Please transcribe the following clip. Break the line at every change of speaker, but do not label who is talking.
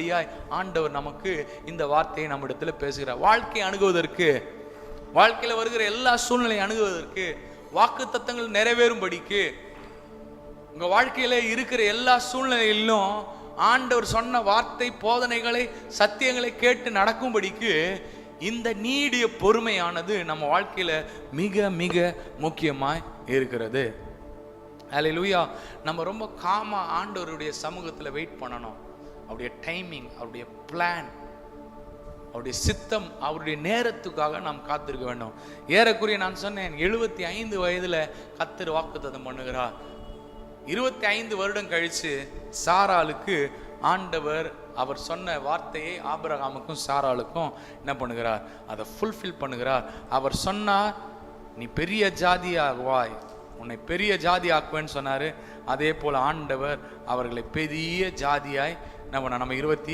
வழியாய் ஆண்டவர் நமக்கு இந்த வார்த்தையை நம்மிடத்துல பேசுகிறார். வாழ்க்கையை அணுகுவதற்கு, வாழ்க்கையில வருகிற எல்லா சூழ்நிலையை அணுகுவதற்கு, வாக்குத்தத்தங்கள் நிறைவேறும்படிக்கு, உங்க வாழ்க்கையில இருக்கிற எல்லா சூழ்நிலையிலும் ஆண்டவர் சொன்ன வார்த்தை போதனைகளை சத்தியங்களை கேட்டு நடக்கும்படிக்கு இந்த நீடிய பொறுமையானது நம்ம வாழ்க்கையில மிக மிக முக்கியமாய் இருக்கிறது. அல்லேலூயா. நம்ம ரொம்ப காமா ஆண்டவருடைய சமூகத்துல வெயிட் பண்ணணும். அவருடைய டைமிங், அவருடைய பிளான், அவருடைய சித்தம், அவருடைய நேரத்துக்காக நாம் காத்திருக்க வேண்டும். ஏறக்குறைய நான் சொன்னேன் 75 வயதுல கர்த்தர் வாக்குத்தத்தம் பண்ணுகிறார். 25 வருடம் கழிச்சு சாராளுக்கு ஆண்டவர் அவர் சொன்ன வார்த்தையை ஆபிரகாமுக்கும் சாராளுக்கும் என்ன பண்ணுகிறார்? அதை ஃபுல்ஃபில் பண்ணுகிறார். அவர் சொன்னார், நீ பெரிய ஜாதியாகுவாய், உன்னை பெரிய ஜாதி ஆக்குவேன்னு சொன்னாரு. அதே போல ஆண்டவர் அவர்களை பெரிய ஜாதியாய் நம்ம 20